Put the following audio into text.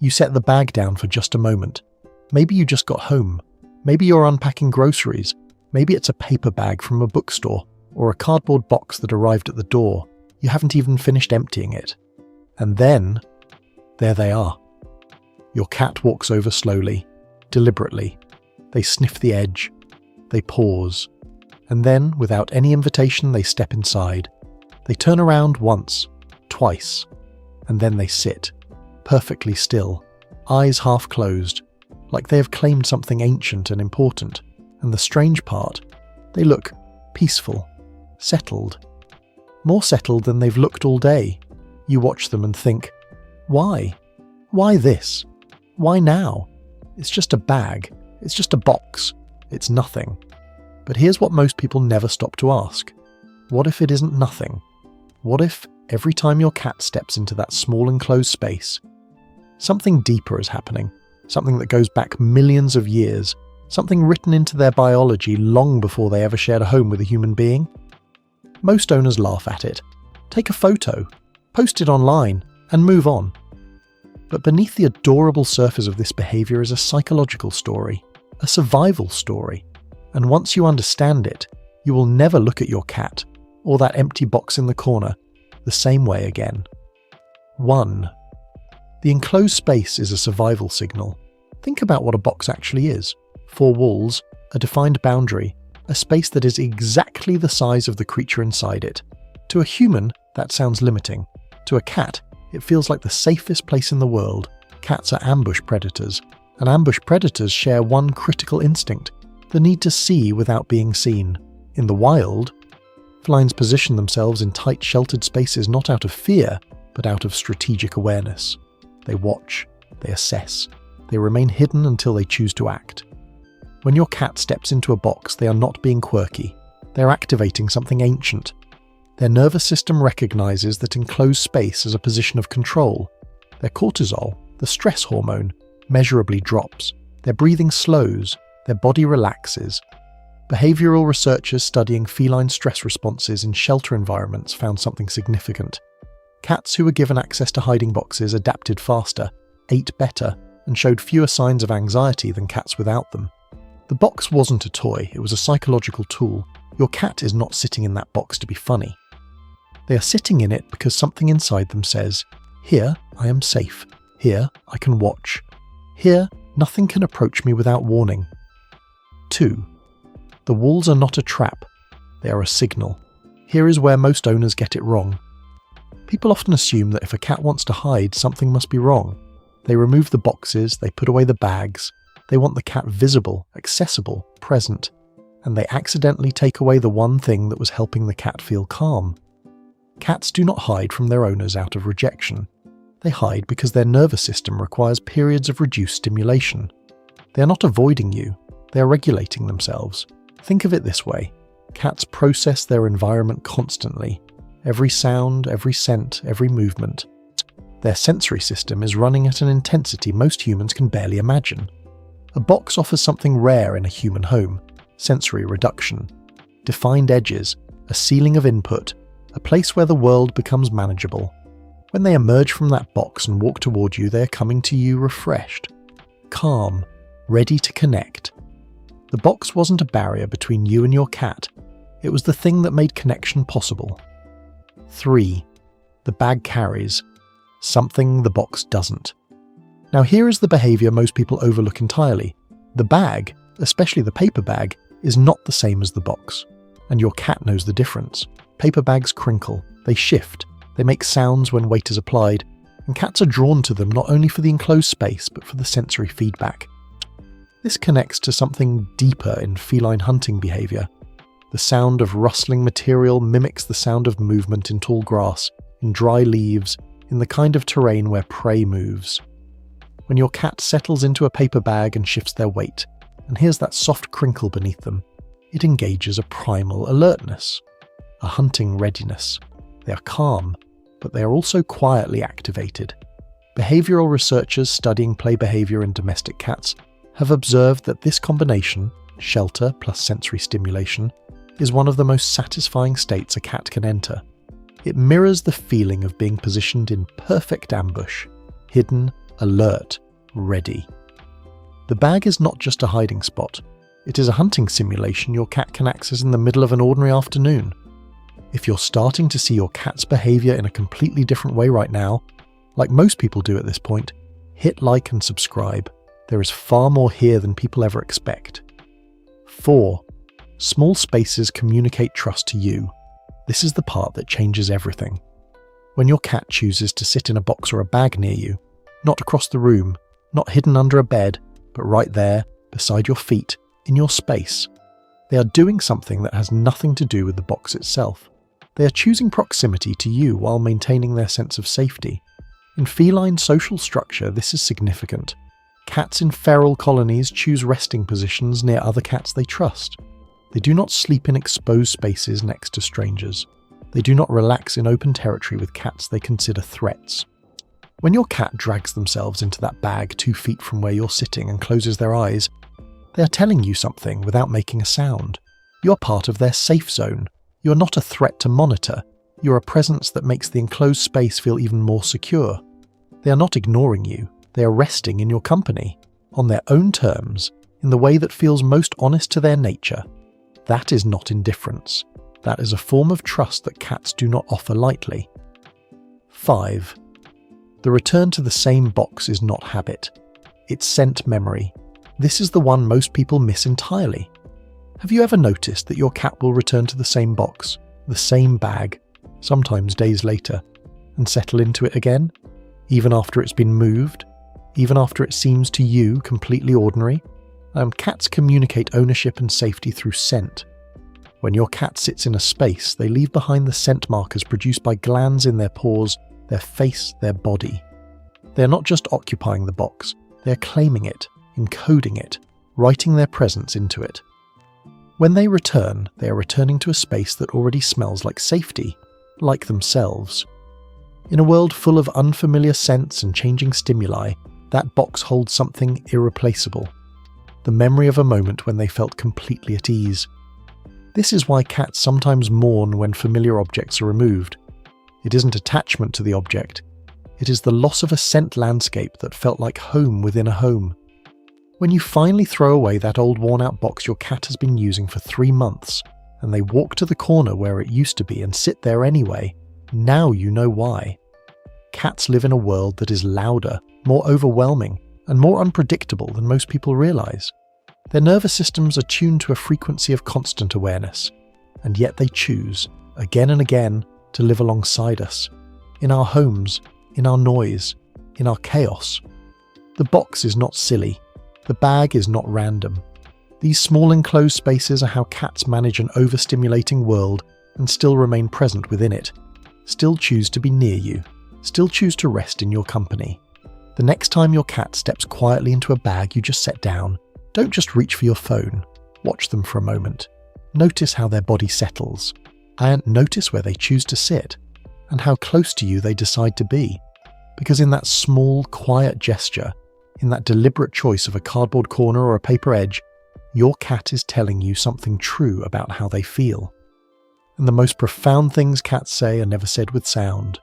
You set the bag down for just a moment. Maybe you just got home. Maybe you're unpacking groceries. Maybe it's a paper bag from a bookstore or a cardboard box that arrived at the door. You haven't even finished emptying it. And then, there they are. Your cat walks over slowly, deliberately. They sniff the edge. They pause. And then, without any invitation, they step inside. They turn around once, twice, and then they sit, perfectly still, eyes half closed, like they have claimed something ancient and important. And the strange part, they look peaceful, settled. More settled than they've looked all day. You watch them and think, why? Why this? Why now? It's just a bag. It's just a box. It's nothing. But here's what most people never stop to ask. What if it isn't nothing? What if, every time your cat steps into that small enclosed space, something deeper is happening, something that goes back millions of years, something written into their biology long before they ever shared a home with a human being? Most owners laugh at it, take a photo, post it online, and move on. But beneath the adorable surface of this behavior is a psychological story, a survival story. And once you understand it, you will never look at your cat, or that empty box in the corner, the same way again. 1. The enclosed space is a survival signal. Think about what a box actually is. 4 walls, a defined boundary, a space that is exactly the size of the creature inside it. To a human, that sounds limiting. To a cat, it feels like the safest place in the world. Cats are ambush predators, and ambush predators share one critical instinct: the need to see without being seen. In the wild, felines position themselves in tight, sheltered spaces not out of fear, but out of strategic awareness. They watch, they assess, they remain hidden until they choose to act. When your cat steps into a box, they are not being quirky. They are activating something ancient. Their nervous system recognizes that enclosed space as a position of control. Their cortisol, the stress hormone, measurably drops. Their breathing slows. Their body relaxes. Behavioral researchers studying feline stress responses in shelter environments found something significant. Cats who were given access to hiding boxes adapted faster, ate better, and showed fewer signs of anxiety than cats without them. The box wasn't a toy, it was a psychological tool. Your cat is not sitting in that box to be funny. They are sitting in it because something inside them says, "Here, I am safe. Here, I can watch. Here, nothing can approach me without warning." 2. The walls are not a trap. They are a signal. Here is where most owners get it wrong. People often assume that if a cat wants to hide, something must be wrong. They remove the boxes, they put away the bags. They want the cat visible, accessible, present. And they accidentally take away the one thing that was helping the cat feel calm. Cats do not hide from their owners out of rejection. They hide because their nervous system requires periods of reduced stimulation. They are not avoiding you. They are regulating themselves. Think of it this way. Cats process their environment constantly. Every sound, every scent, every movement. Their sensory system is running at an intensity most humans can barely imagine. A box offers something rare in a human home: sensory reduction. Defined edges, a ceiling of input, a place where the world becomes manageable. When they emerge from that box and walk toward you, they are coming to you refreshed, calm, ready to connect. The box wasn't a barrier between you and your cat. It was the thing that made connection possible. 3. The bag carries something the box doesn't. Now here is the behavior most people overlook entirely. The bag, especially the paper bag, is not the same as the box. And your cat knows the difference. Paper bags crinkle, they shift, they make sounds when weight is applied, and cats are drawn to them not only for the enclosed space but for the sensory feedback. This connects to something deeper in feline hunting behavior. The sound of rustling material mimics the sound of movement in tall grass, in dry leaves, in the kind of terrain where prey moves. When your cat settles into a paper bag and shifts their weight, and hears that soft crinkle beneath them, it engages a primal alertness, a hunting readiness. They are calm, but they are also quietly activated. Behavioral researchers studying play behavior in domestic cats have observed that this combination, shelter plus sensory stimulation, is one of the most satisfying states a cat can enter. It mirrors the feeling of being positioned in perfect ambush, hidden, alert, ready. The bag is not just a hiding spot. It is a hunting simulation your cat can access in the middle of an ordinary afternoon. If you're starting to see your cat's behavior in a completely different way right now, like most people do at this point, hit like and subscribe. There is far more here than people ever expect. 4. Small spaces communicate trust to you. This is the part that changes everything. When your cat chooses to sit in a box or a bag near you, not across the room, not hidden under a bed, but right there, beside your feet, in your space, they are doing something that has nothing to do with the box itself. They are choosing proximity to you while maintaining their sense of safety. In feline social structure, this is significant. Cats in feral colonies choose resting positions near other cats they trust. They do not sleep in exposed spaces next to strangers. They do not relax in open territory with cats they consider threats. When your cat drags themselves into that bag 2 feet from where you're sitting and closes their eyes, they are telling you something without making a sound. You're part of their safe zone. You're not a threat to monitor. You're a presence that makes the enclosed space feel even more secure. They are not ignoring you. They are resting in your company, on their own terms, in the way that feels most honest to their nature. That is not indifference. That is a form of trust that cats do not offer lightly. 5. The return to the same box is not habit. It's scent memory. This is the one most people miss entirely. Have you ever noticed that your cat will return to the same box, the same bag, sometimes days later, and settle into it again, even after it's been moved, even after it seems to you completely ordinary? Cats communicate ownership and safety through scent. When your cat sits in a space, they leave behind the scent markers produced by glands in their paws, their face, their body. They are not just occupying the box, they are claiming it, encoding it, writing their presence into it. When they return, they are returning to a space that already smells like safety, like themselves. In a world full of unfamiliar scents and changing stimuli, that box holds something irreplaceable. The memory of a moment when they felt completely at ease. This is why cats sometimes mourn when familiar objects are removed. It isn't attachment to the object. It is the loss of a scent landscape that felt like home within a home. When you finally throw away that old worn-out box your cat has been using for 3 months, and they walk to the corner where it used to be and sit there anyway, now you know why. Cats live in a world that is louder, more overwhelming, and more unpredictable than most people realize. Their nervous systems are tuned to a frequency of constant awareness, and yet they choose, again and again, to live alongside us, in our homes, in our noise, in our chaos. The box is not silly. The bag is not random. These small enclosed spaces are how cats manage an overstimulating world and still remain present within it, still choose to be near you, still choose to rest in your company. The next time your cat steps quietly into a bag you just set down, don't just reach for your phone. Watch them for a moment. Notice how their body settles, and notice where they choose to sit, and how close to you they decide to be. Because in that small, quiet gesture, in that deliberate choice of a cardboard corner or a paper edge, your cat is telling you something true about how they feel. And the most profound things cats say are never said with sound.